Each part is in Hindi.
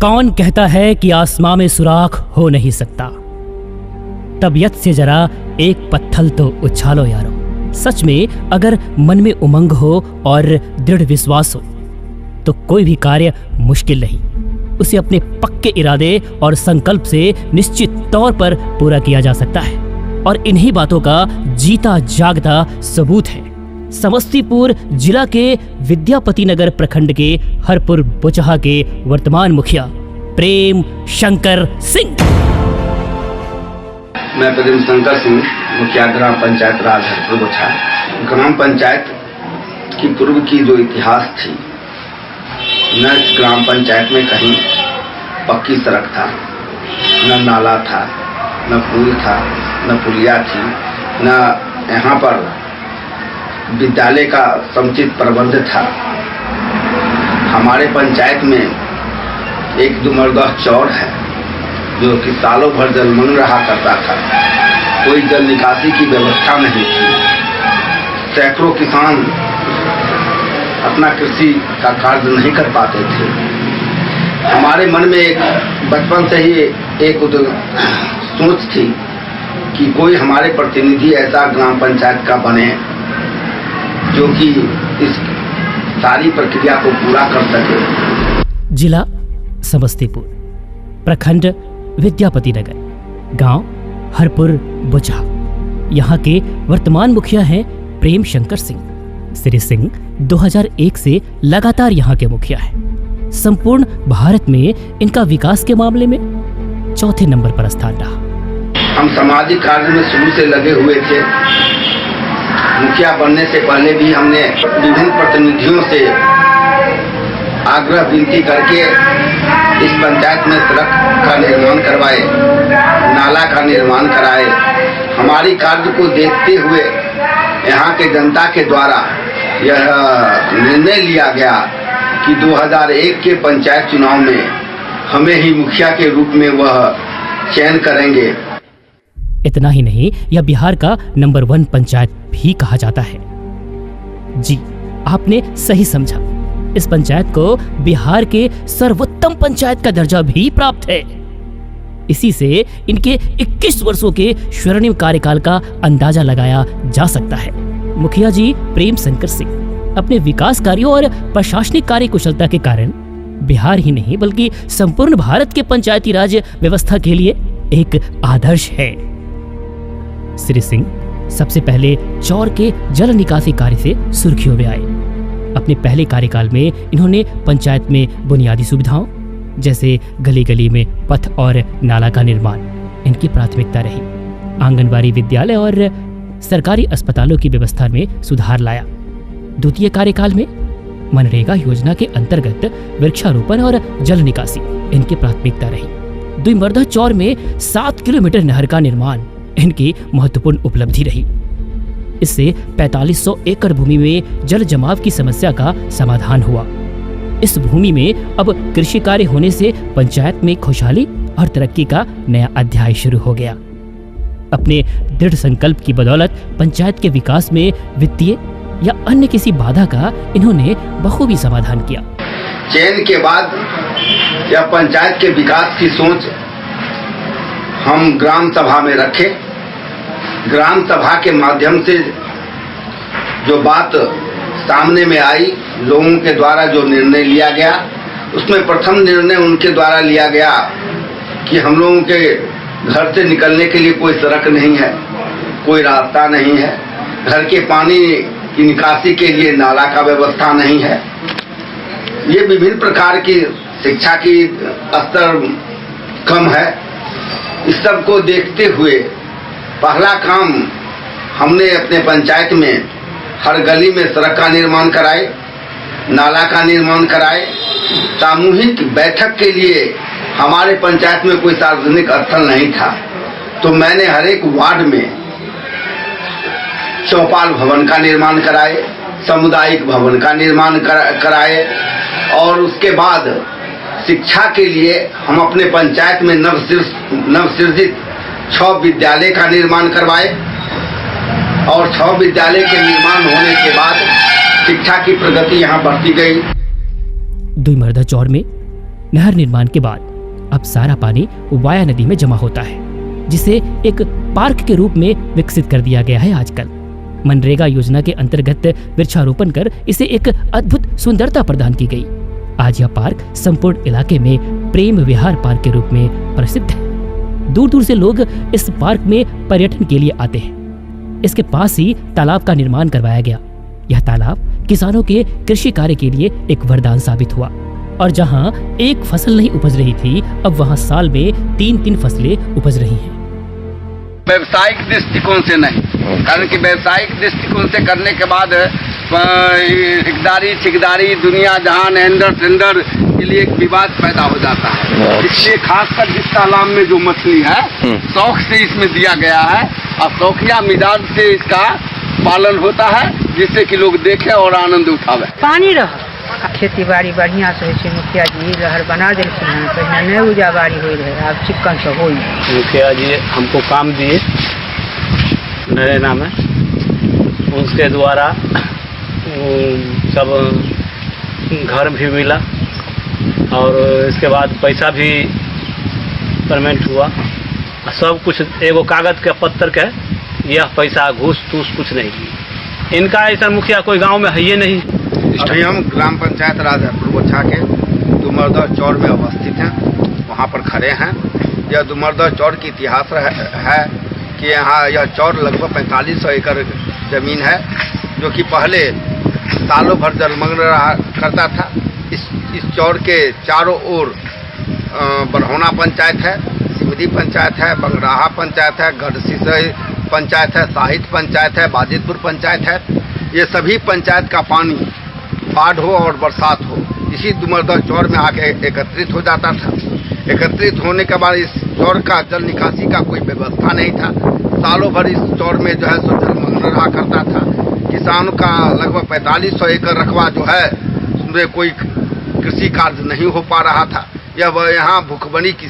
कौन कहता है कि आसमां में सुराख हो नहीं सकता? तबीयत से जरा एक पत्थर तो उछालो यारो। सच में अगर मन में उमंग हो और दृढ़ विश्वास हो तो कोई भी कार्य मुश्किल नहीं। उसे अपने पक्के इरादे और संकल्प से निश्चित तौर पर पूरा किया जा सकता है, और इन्हीं बातों का जीता जागता सबूत है समस्तीपुर जिला के विद्यापति नगर प्रखंड के हरपुर बुचहा के वर्तमान मुखिया प्रेम शंकर सिंह। मैं प्रेम शंकर सिंह, मुखिया ग्राम पंचायत राज हरपुर बुचहा। ग्राम पंचायत की पूर्व की जो इतिहास थी, न ग्राम पंचायत में कहीं पक्की सड़क था, न नाला था, न पुल था, न पुलिया थी, न यहाँ पर विद्यालय का समुचित प्रबंध था। हमारे पंचायत में एक दुमर्दा चौर है जो कि सालों भर जलमग्न रहा करता था। कोई जल निकासी की व्यवस्था नहीं थी। सैकड़ों किसान अपना कृषि का कार्य नहीं कर पाते थे। हमारे मन में एक बचपन से ही एक सोच थी कि कोई हमारे प्रतिनिधि ऐसा ग्राम पंचायत का बने जो कि इस सारी प्रक्रिया को पूरा कर सके। जिला समस्तीपुर, प्रखंड विद्यापति नगर, गांव हरपुर बुचहा। यहाँ के वर्तमान मुखिया हैं प्रेम शंकर सिंह। श्री सिंह 2001 से लगातार यहाँ के मुखिया हैं। संपूर्ण भारत में इनका विकास के मामले में चौथे नंबर पर स्थान रहा। हम सामाजिक कार्य में शुरू से लगे हुए थे। मुखिया बनने से पहले भी हमने विभिन्न प्रतिनिधियों से आग्रह विनती करके इस पंचायत में सड़क का निर्माण करवाए, नाला का निर्माण कराए। हमारी कार्य को देखते हुए यहाँ के जनता के द्वारा यह निर्णय लिया गया कि 2001 के पंचायत चुनाव में हमें ही मुखिया के रूप में वह चयन करेंगे। इतना ही नहीं, यह बिहार का नंबर 1 पंचायत भी कहा जाता है। जी, आपने सही समझा। इस पंचायत को बिहार के सर्वोत्तम पंचायत का दर्जा भी प्राप्त है। इसी से इनके 21 वर्षों के स्वर्णिम कार्यकाल का अंदाजा लगाया जा सकता है। मुखिया जी प्रेम शंकर सिंह अपने विकास कार्यों और प्रशासनिक कार्य कुशलता के कारण बिहार ही नहीं बल्कि संपूर्ण भारत के पंचायती राज व्यवस्था के लिए एक आदर्श है। श्री सिंह सबसे पहले चौर के जल निकासी कार्य से सुर्खियों में आए। अपने पहले कार्यकाल में इन्होंने पंचायत में बुनियादी सुविधाओं जैसे गली गली में पथ और नाला का निर्माण इनकी प्राथमिकता रही। आंगनबाड़ी, विद्यालय और सरकारी अस्पतालों की व्यवस्था में सुधार लाया। द्वितीय कार्यकाल में मनरेगा योजना के अंतर्गत वृक्षारोपण और जल निकासी इनकी प्राथमिकता रही। दुईमर्दा चौर में 7 किलोमीटर नहर का निर्माण इनकी महत्वपूर्ण उपलब्धि रही। इससे 4500 एकड़ भूमि में जल जमाव की समस्या का समाधान हुआ। इस भूमि में अब कृषि कार्य होने से पंचायत में खुशहाली और तरक्की का नया अध्याय शुरू हो गया। अपने दृढ़ संकल्प की बदौलत पंचायत के विकास में वित्तीय या अन्य किसी बाधा का इन्होंने बखूबी समाधान किया। चयन के बाद यह पंचायत के विकास की सोच हम ग्राम सभा में रखे। ग्राम सभा के माध्यम से जो बात सामने में आई, लोगों के द्वारा जो निर्णय लिया गया, उसमें प्रथम निर्णय उनके द्वारा लिया गया कि हम लोगों के घर से निकलने के लिए कोई सड़क नहीं है, कोई रास्ता नहीं है, घर के पानी की निकासी के लिए नाला का व्यवस्था नहीं है। ये विभिन्न प्रकार की शिक्षा की स्तर कम है। इस सब को देखते हुए पहला काम हमने अपने पंचायत में हर गली में सड़क का निर्माण कराए, नाला का निर्माण कराए। सामूहिक बैठक के लिए हमारे पंचायत में कोई सार्वजनिक स्थल नहीं था, तो मैंने हर एक वार्ड में चौपाल भवन का निर्माण कराए, सामुदायिक भवन का निर्माण कराए, और उसके बाद शिक्षा के लिए हम अपने पंचायत में नवसृजित 6 विद्यालय का निर्माण करवाए, और 6 विद्यालय के निर्माण होने के बाद शिक्षा की प्रगति यहाँ बढ़ती गई। दुईमर्दा चौर में नहर निर्माण के बाद अब सारा पानी वाया नदी में जमा होता है, जिसे एक पार्क के रूप में विकसित कर दिया गया है। आजकल मनरेगा योजना के अंतर्गत वृक्षारोपण कर इसे एक अद्भुत सुंदरता प्रदान की गई। आज यह पार्क संपूर्ण इलाके में प्रेम विहार पार्क के रूप में प्रसिद्ध है। दूर दूर से लोग इस पार्क में पर्यटन के लिए आते हैं। इसके पास ही तालाब का निर्माण करवाया गया। यह तालाब किसानों के कृषि कार्य के लिए एक वरदान साबित हुआ, और जहां एक फसल नहीं उपज रही थी, अब वहां साल में 3-3 फसलें उपज रही हैं। व्यवसायिक दृष्टिकोण से नहीं, कारण कि व्यवसायिक दृष्टिकोण से करने के बाद ठेकेदारी दुनिया जहान टेंडर के लिए एक विवाद पैदा हो जाता है। इसलिए खासकर जिस तालाब में जो मछली है शौक से इसमें दिया गया है, और शौकिया मिजाज से इसका पालन होता है, जिससे कि लोग देखें और आनंद उठावे। पानी रह खेती बाड़ी बढ़िया से होय छै। मुखिया जी लहर बना देलखिन हैं, पहले नहीं उपजा बाड़ी होय रहे, अब चिक्कन से होई। मुखिया जी हमको काम दिए नरेगा में, उसके द्वारा सब घर भी मिला, और इसके बाद पैसा भी पेमेंट हुआ। सब कुछ एगो कागज के पत्थर के, यह पैसा घूस तूस कुछ नहीं। इनका ऐसा मुखिया कोई गांव में है ही नहीं। अभी हम ग्राम पंचायत राजापुर बोछा के दुमरदह चौर में अवस्थित हैं, वहाँ पर खड़े हैं। यह दुमरदह चौर की इतिहास है कि यहाँ यह चौर लगभग 4500 एकड़ जमीन है, जो कि पहले सालों भर जलमग्न रहा करता था। इस चौर के चारों ओर बरहौना पंचायत है, सिमरी पंचायत है, बंगराहा पंचायत है, गढ़सिसई पंचायत है, साहित्य पंचायत है, बाजितपुर पंचायत है। ये सभी पंचायत का पानी बाढ़ हो और बरसात हो, इसी दुमरदह चौर में आके एकत्रित हो जाता था। एकत्रित होने के बाद इस चौर का जल निकासी का कोई व्यवस्था नहीं था। सालों भर इस चौर में जो है सो जलमग्न रहा करता था। किसानों का लगभग 4500 एकड़ रकबा जो है उसमें कोई कृषि कार्य नहीं हो पा रहा था। यहाँ भूखमरी की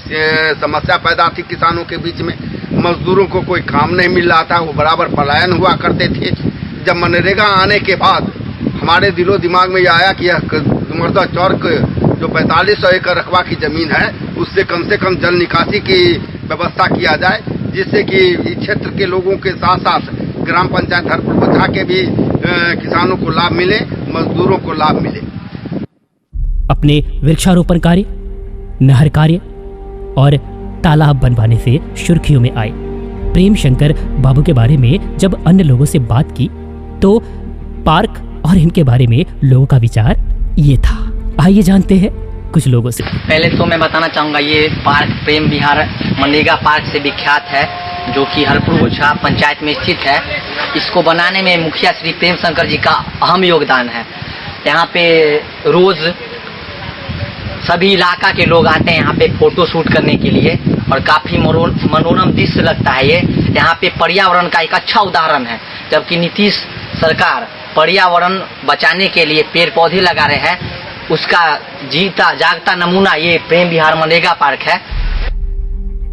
समस्या पैदा थी किसानों के बीच में। मजदूरों को कोई काम नहीं मिल रहा था, वो बराबर पलायन हुआ करते थे। जब मनरेगा आने के बाद हमारे दिलो दिमाग में यह आया कि यह दुमरदह चौर के जो 4500 एकड़ रकबा की जमीन है, उससे कम जल निकासी की व्यवस्था किया जाए, जिससे कि इस क्षेत्र के लोगों के साथ साथ ग्राम पंचायत हरपुर बोछा के भी किसानों को लाभ मिले, मजदूरों को लाभ मिले। अपने वृक्षारोपण कार्य, नहर कार्य और तालाब बनवाने से सुर्खियों में आए प्रेम शंकर बाबू के बारे में जब अन्य लोगों से बात की, तो पार्क और इनके बारे में लोगों का विचार ये था। आइए जानते हैं कुछ लोगों से। पहले तो मैं बताना चाहूँगा, ये पार्क प्रेम विहार मनरेगा पार्क से विख्यात है, जो कि हरपुर बोछा पंचायत में स्थित है। इसको बनाने में मुखिया श्री प्रेम शंकर जी का अहम योगदान है। यहाँ पे रोज सभी इलाका के लोग आते हैं यहाँ पे फोटो शूट करने के लिए, और काफ़ी मनोरम दृश्य लगता है ये। यहाँ पे पर्यावरण का एक अच्छा उदाहरण है, जबकि नीतीश सरकार पर्यावरण बचाने के लिए पेड़ पौधे लगा रहे हैं, उसका जीता जागता नमूना ये प्रेम विहार मनरेगा पार्क है।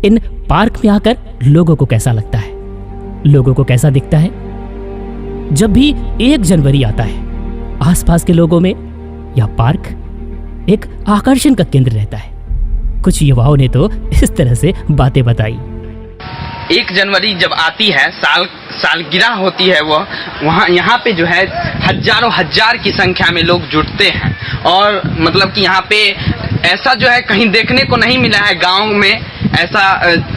इन पार्क में आकर लोगों को कैसा लगता है, लोगों को कैसा दिखता है? जब भी 1 जनवरी आता है, आसपास के लोगों में यह पार्क एक आकर्षण का केंद्र रहता है। कुछ युवाओं ने तो इस तरह से बातें बताई। 1 जनवरी जब आती है, सालगिरह होती है, वो वहाँ यहाँ पे जो है हजारों हजार की संख्या में लोग जुटते हैं। और मतलब कि यहाँ पे ऐसा जो है कहीं देखने को नहीं मिला है गांव में। ऐसा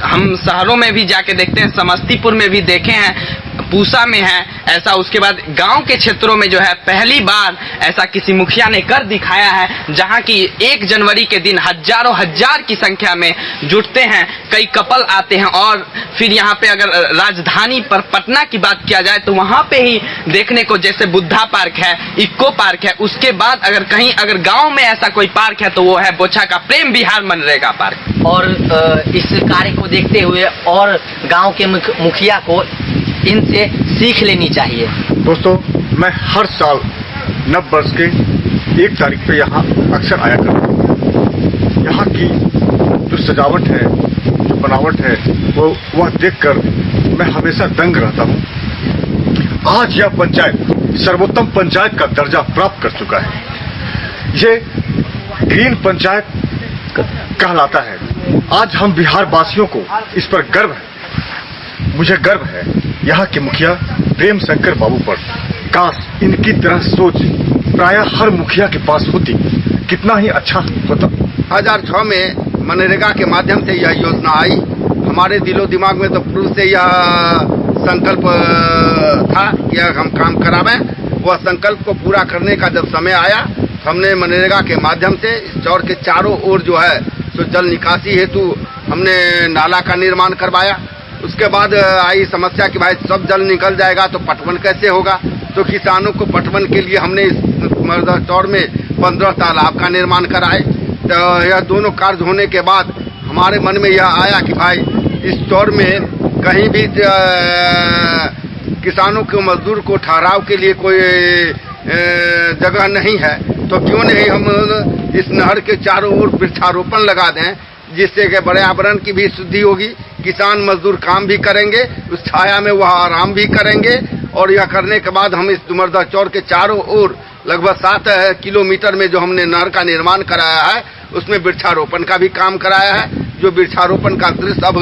हम शहरों में भी जाके देखते हैं, समस्तीपुर में भी देखे हैं, पूसा में है ऐसा। उसके बाद गांव के क्षेत्रों में जो है पहली बार ऐसा किसी मुखिया ने कर दिखाया है, जहां की 1 जनवरी के दिन हजारों हजार की संख्या में जुटते हैं, कई कपल आते हैं। और फिर यहाँ पे अगर राजधानी पर पटना की बात किया जाए तो वहाँ पे ही देखने को जैसे बुद्धा पार्क है, इक्को पार्क है। उसके बाद अगर कहीं अगर गाँव में ऐसा कोई पार्क है तो वो है बोछा का प्रेम विहार मनरेगा पार्क। और इस कार्य को देखते हुए और गांव के मुखिया को इनसे सीख लेनी चाहिए। दोस्तों, मैं हर साल नव वर्ष के 1 तारीख पे यहाँ अक्सर आया करता हूँ। यहाँ की जो सजावट है, जो बनावट है, वह देखकर मैं हमेशा दंग रहता हूँ। आज यह पंचायत सर्वोत्तम पंचायत का दर्जा प्राप्त कर चुका है। ये ग्रीन पंचायत कहलाता है। आज हम बिहार वासियों को इस पर गर्व है। मुझे गर्व है यहाँ के मुखिया प्रेम शंकर बाबू पर। काश इनकी तरह सोच प्रायः हर मुखिया के पास होती, कितना ही अच्छा होता। 2006 में मनरेगा के माध्यम से यह योजना आई। हमारे दिलो दिमाग में तो पूर्व से यह संकल्प था कि हम काम करावें। वह संकल्प को पूरा करने का जब समय आया, हमने मनरेगा के माध्यम से चौर के चारों ओर जो है तो जल निकासी हेतु हमने नाला का निर्माण करवाया। उसके बाद आई समस्या कि भाई सब जल निकल जाएगा तो पटवन कैसे होगा। तो किसानों को पटवन के लिए हमने इस चौर में 15 तालाब का निर्माण कराए। तो यह दोनों कार्य होने के बाद हमारे मन में यह आया कि भाई इस चौर में कहीं भी किसानों के मजदूर को ठहराव के लिए कोई जगह नहीं है, तो क्यों नहीं हम इस नहर के चारों ओर वृक्षारोपण लगा दें, जिससे कि पर्यावरण की भी शुद्धि होगी, किसान मजदूर काम भी करेंगे, उस छाया में वह आराम भी करेंगे। और यह करने के बाद हम इस डुमरदा चौर के चारों ओर लगभग 7 किलोमीटर में जो हमने नहर का निर्माण कराया है, उसमें वृक्षारोपण का भी काम कराया है। जो वृक्षारोपण का दृश्य अब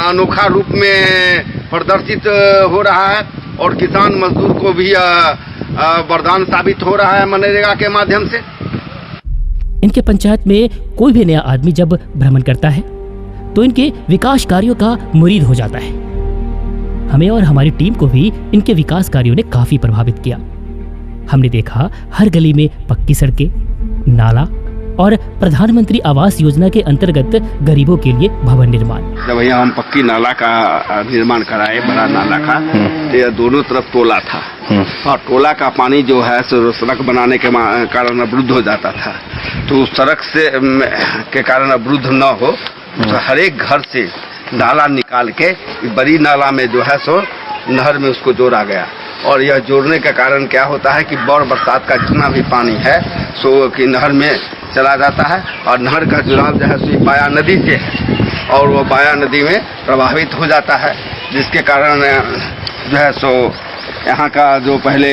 अनोखा रूप में प्रदर्शित हो रहा है और किसान मजदूर को भी वरदान साबित हो रहा है मनरेगा के माध्यम से। इनके पंचायत में कोई भी नया आदमी जब भ्रमण करता है तो इनके विकास कार्यों का मुरीद हो जाता है। हमें और हमारी टीम को भी इनके विकास कार्यों ने काफी प्रभावित किया। हमने देखा हर गली में पक्की सड़कें, नाला और प्रधानमंत्री आवास योजना के अंतर्गत गरीबों के लिए भवन निर्माण। जब यहाँ हम पक्की नाला का निर्माण कराए, बड़ा नाला का, तो यह दोनों तरफ टोला था और टोला का पानी जो है सड़क बनाने के कारण अवरुद्ध हो जाता था। तो उस सड़क से के कारण अवरुद्ध न हो तो हर एक घर से नाला निकाल के बड़ी नाला में जो है सो नहर में उसको जोड़ा गया। और यह जोड़ने के कारण क्या होता है कि बड़ बरसात का जितना भी पानी है सो कि नहर में चला जाता है और नहर का जुड़ाव जो है सो बाया नदी से है और वो बाया नदी में प्रभावित हो जाता है, जिसके कारण जो है सो यहाँ का जो पहले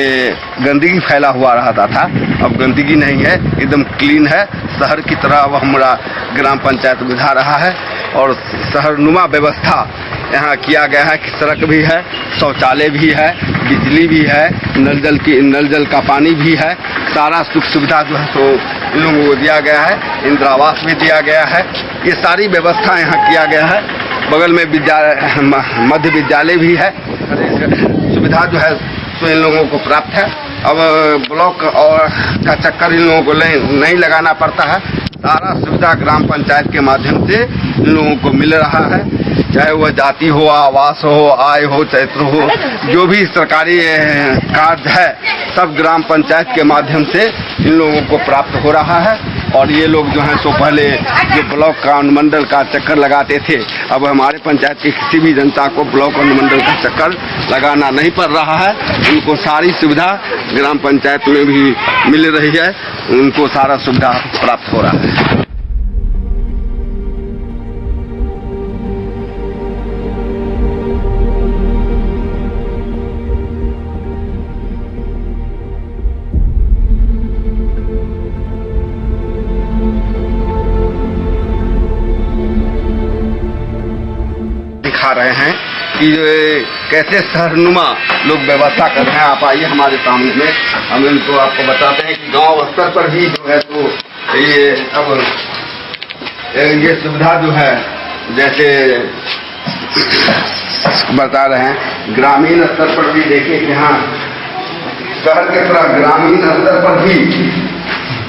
गंदगी फैला हुआ रहता था अब गंदगी नहीं है, एकदम क्लीन है। शहर की तरह अब हमारा ग्राम पंचायत बुझा रहा है और शहरनुमा व्यवस्था यहाँ किया गया है कि सड़क भी है, शौचालय भी है, बिजली भी है, नल जल का पानी भी है। सारा सुख सुविधा जो है तो इन लोगों को दिया गया है। इंदिरा आवास भी दिया गया है। ये सारी व्यवस्था यहाँ किया गया है। बगल में मध्य विद्यालय भी है। सुविधा जो है तो इन लोगों को प्राप्त है। अब ब्लॉक और का चक्कर इन लोगों को नहीं लगाना पड़ता है। सारा सुविधा ग्राम पंचायत के माध्यम से इन लोगों को मिल रहा है, चाहे वह जाति हो, आवास हो, आय हो, चैत्र हो, जो भी सरकारी कार्य है सब ग्राम पंचायत के माध्यम से इन लोगों को प्राप्त हो रहा है। और ये लोग जो हैं सो पहले जो ब्लॉक का अनुमंडल का चक्कर लगाते थे, अब हमारे पंचायत की किसी भी जनता को ब्लॉक अनुमंडल का चक्कर लगाना नहीं पड़ रहा है। उनको सारी सुविधा ग्राम पंचायत में भी मिल रही है, उनको सारा सुविधा प्राप्त हो रहा है। दिखा रहे हैं कि कैसे शहरनुमा लोग व्यवस्था कर रहे हैं। आप आइए हमारे सामने में, हम इनको आपको बताते हैं कि गांव स्तर पर भी जो है तो ये अब ये सुविधा जो है जैसे बता रहे हैं, ग्रामीण स्तर पर भी देखिए कि हाँ शहर के तरह ग्रामीण स्तर पर भी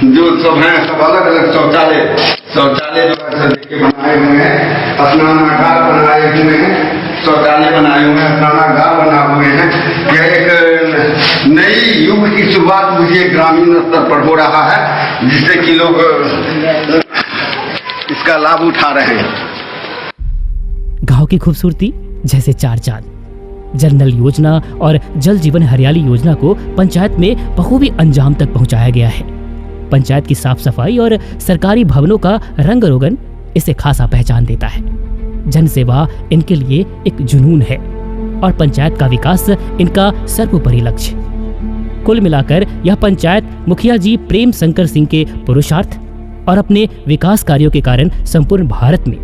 जो सब हैं सब अलग अलग शौचालय जो है बनाए हुए हैं, स्नानागार बनाए हुए हैं, शौचालय बनाए हुए हैं, स्नानागार बना हुए हैं। यह एक नई युग की शुरुआत मुझे ग्रामीण स्तर पर हो रहा है, जिससे कि लोग इसका लाभ उठा रहे हैं। गांव की खूबसूरती जैसे चार चांद। जल नल योजना और जल जीवन हरियाली योजना को पंचायत में बखूबी अंजाम तक पहुंचाया गया है। पंचायत की साफ सफाई और सरकारी भवनों का रंग रोगन इसे खासा पहचान देता है। जन सेवा इनके लिए एक जुनून है और पंचायत का विकास इनका सर्वोपरि लक्ष्य। कुल मिलाकर यह पंचायत मुखिया जी प्रेम शंकर सिंह के पुरुषार्थ और अपने विकास कार्यों के कारण संपूर्ण भारत में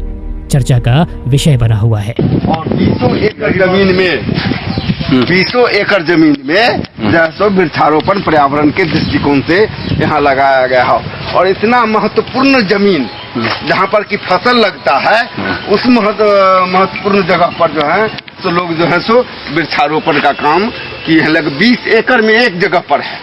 चर्चा का विषय बना हुआ है। और 20 एकड़ जमीन में 20 एकड़ जमीन में जैसो वृक्षारोपण पर्यावरण के दृष्टिकोण से यहाँ लगाया गया है। और इतना महत्वपूर्ण जमीन जहाँ पर की फसल लगता है, उस महत्वपूर्ण जगह पर जो है तो लोग जो है सो वृक्षारोपण का काम किए हैं। लगभग 20 एकड़ में एक जगह पर है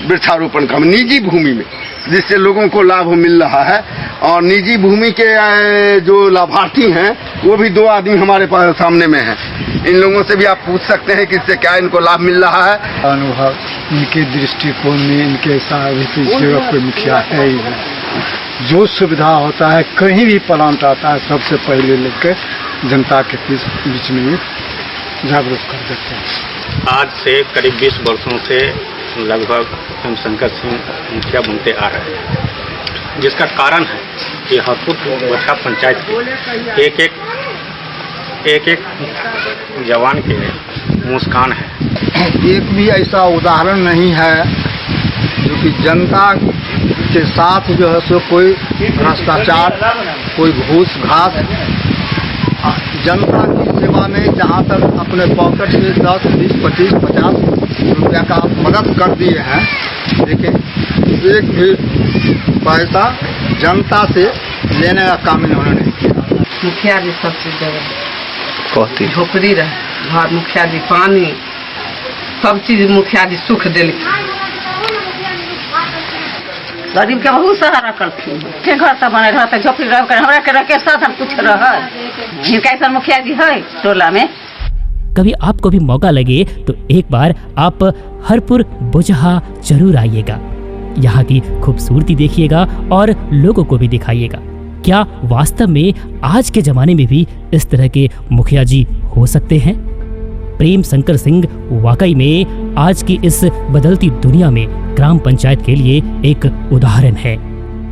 वृक्षारोपण का, निजी भूमि में, जिससे लोगों को लाभ मिल रहा है। और निजी भूमि के जो लाभार्थी हैं वो भी 2 आदमी हमारे पास सामने में हैं। इन लोगों से भी आप पूछ सकते हैं कि इससे क्या इनको लाभ मिल रहा है। अनुभव इनके दृष्टिकोण में इनके साथ जगह पे मुखिया है ही है। जो सुविधा होता है, कहीं भी प्लांट आता है, सबसे पहले लेकर जनता के बीच में जागरूक कर देते हैं। आज से करीब 20 वर्षों से लगभग प्रेम शंकर सिंह मुखिया बनते आ रहे हैं, जिसका कारण है कि हरपुर बछा पंचायत के एक जवान के मुस्कान है। एक भी ऐसा उदाहरण नहीं है जो कि जनता के साथ जो है सो कोई भ्रष्टाचार, कोई घूस घास, जनता की सेवा में जहाँ तक अपने पॉकेट से 10, 20, 25, 50 रुपया का मदद कर दिए हैं, लेकिन एक भी पैसा जनता से लेने का काम इन्होंने नहीं किया। मुखिया जी सब चीज देवे, झोपड़ी रहे घर, मुखिया जी पानी, सब चीज मुखिया जी सुख दिल। गरीब के बहुत सहारा करती के घर से बने रहते, झोपड़ी रह कर हमरा के रह के साथ हम कुछ रह। इनका ऐसा मुखिया जी है टोला में। कभी आपको भी मौका लगे तो एक बार आप हरपुर बुझहा जरूर आइएगा। यहाँ की खूबसूरती देखिएगा और लोगों को भी दिखाइएगा। क्या वास्तव में आज के जमाने में भी इस तरह के मुखिया जी हो सकते हैं? प्रेम शंकर सिंह वाकई में आज की इस बदलती दुनिया में ग्राम पंचायत के लिए एक उदाहरण है।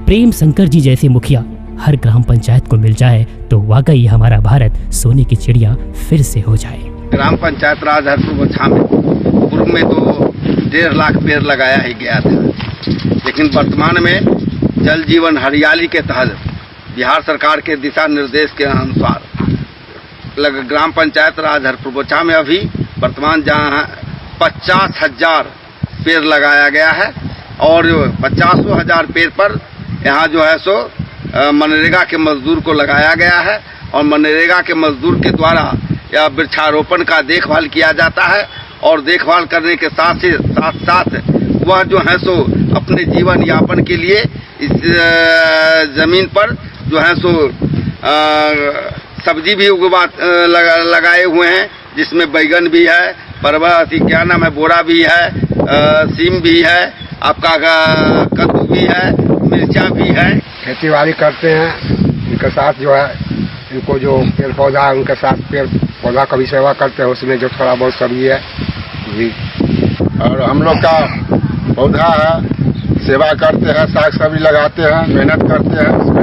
प्रेम शंकर जी जैसे मुखिया हर ग्राम पंचायत को मिल जाए तो वाकई हमारा भारत सोने की चिड़िया फिर से हो जाए। ग्राम पंचायत राज हरपुर बछा में पूर्व में तो 1.5 लाख पेड़ लगाया ही गया था, लेकिन वर्तमान में जल जीवन हरियाली के तहत बिहार सरकार के दिशा निर्देश के अनुसार ग्राम पंचायत राज हरपुर बछा में अभी वर्तमान जहाँ 50,000 पेड़ लगाया गया है। और 50,000 पेड़ पर यहाँ जो है सो मनरेगा के मजदूर को लगाया गया है। और मनरेगा के मजदूर के द्वारा या वृक्षारोपण का देखभाल किया जाता है। और देखभाल करने के साथ साथ वह जो है सो अपने जीवन यापन के लिए इस जमीन पर जो है सो सब्जी भी लगाए हुए हैं, जिसमें बैगन भी है, परवल क्या नाम है, बोरा भी है, सीम भी है, आपका कद्दू भी है, मिर्चा भी है। खेती बाड़ी करते हैं, उनके साथ जो है इनको जो पेड़ पौधा है उनके साथ पेड़ पौधा का भी सेवा करते हैं, उसमें जो थोड़ा बहुत सब्जी है जी। और हम लोग का पौधा है, सेवा करते हैं, साग सब्जी लगाते हैं, मेहनत करते हैं उसमें।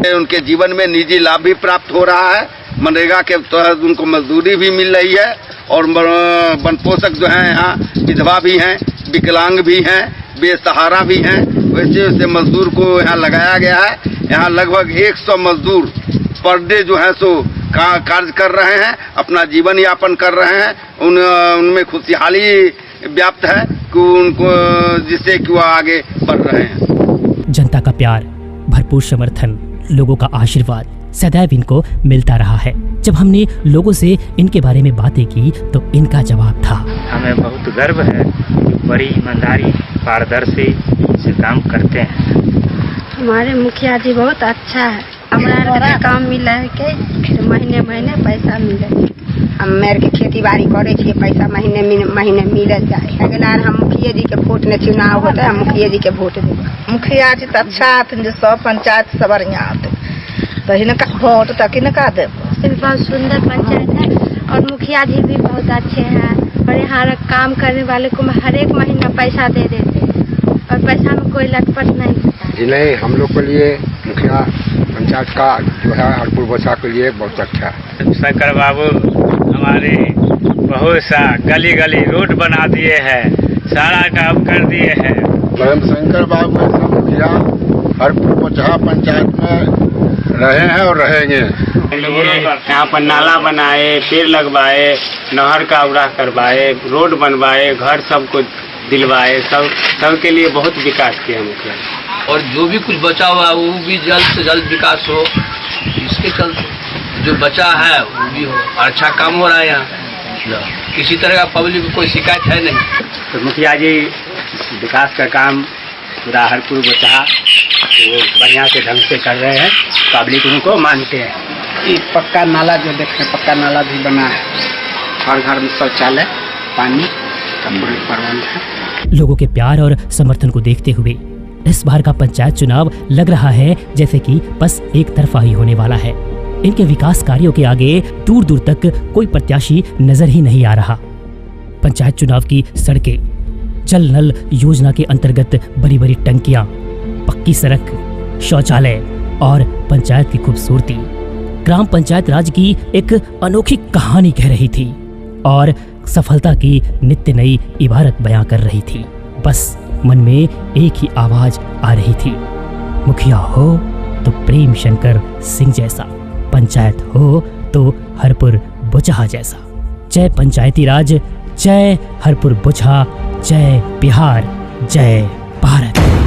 उनके जीवन में निजी लाभ भी प्राप्त हो रहा है। मनरेगा के तहत उनको मजदूरी भी मिल रही है। और वन पोषक जो हैं यहाँ विधवा भी हैं, विकलांग भी हैं, बेसहारा भी हैं। वैसे वैसे मजदूर को यहाँ लगाया गया है। यहाँ लगभग 100 मजदूर पर डे जो है सो कार्य कर रहे हैं, अपना जीवन यापन कर रहे हैं। उनमें खुशहाली व्याप्त है कि उनको, जिससे कि वो आगे बढ़ रहे हैं। जनता का प्यार, भरपूर समर्थन, लोगों का आशीर्वाद सदैव इनको मिलता रहा है। जब हमने लोगों से इनके बारे में बातें की तो इनका जवाब था, हमें बहुत गर्व है कि बड़ी ईमानदारी पारदर्शी से काम करते हैं। हमारे मुखिया जी बहुत अच्छा है। हमारा काम मिला है के महीने महीने पैसा मिले। हम मेरे के खेती बाड़ी करे छे, पैसा महीने मिल जाए। अगला हम मुखिया जी के वोट ने चुनाव होता है, हम मुखिया जी के वोट देंगे। मुखिया जी तो अच्छा आते जो सब पंचायत सब बढ़िया आते, तो हिनका वोट तक हिनका दे। बहुत सुंदर पंचायत है और मुखिया जी भी बहुत अच्छे हैं। और यहाँ काम करने वाले को हर एक महीना पैसा दे देते और पैसा में कोई लटपट नहीं होता जी। नहीं, हम लोग के लिए मुखिया पंचायत का जो है हरपुर बछा के लिए बहुत अच्छा है। शंकर बाबू हमारे बहुत सा गली गली रोड बना दिए हैं, सारा काम कर दिए हैं। प्रेम शंकर बाबू ऐसा मुखिया हरपुर बोचहा पंचायत में रहे हैं और रहेंगे। यहाँ पर नाला बनाए, पेड़ लगवाए, नहर का उड़ाह करवाए, रोड बनवाए, घर सबको दिलवाए, सबके लिए बहुत विकास किया मुखिया। और जो भी कुछ बचा हुआ है वो भी जल्द से जल्द विकास हो, इसके चलते जो बचा है वो भी हो। अच्छा काम हो रहा है यहाँ, किसी तरह का पब्लिक को कोई शिकायत है नहीं। तो मुखिया जी विकास का काम पूरा हरपुर बोचहा वो बढ़िया से ढंग से कर रहे हैं, पब्लिक उनको मानते हैं। एक पक्का नाला जो देख रहे हैं, पक्का नाला भी बना है, हर घर में शौचालय, पानी का पूरे प्रबंध है। लोगों के प्यार और समर्थन को देखते हुए इस बार का पंचायत चुनाव लग रहा है जैसे कि बस एक तरफा ही होने वाला है। इनके विकास कार्यों के आगे दूर दूर तक कोई प्रत्याशी नजर ही नहीं आ रहा। पंचायत चुनाव की सड़कें, जल नल योजना के अंतर्गत बड़ी बड़ी टंकियां, पक्की सड़क, शौचालय और पंचायत की खूबसूरती ग्राम पंचायत राज की एक अनोखी कहानी कह रही थी और सफलता की नित्य नई इबारत बयां कर रही थी। बस मन में एक ही आवाज आ रही थी, मुखिया हो तो प्रेम शंकर सिंह जैसा, पंचायत हो तो हरपुर बोचहा जैसा। जय पंचायती राज, जय हरपुर बोचहा, जय बिहार, जय भारत।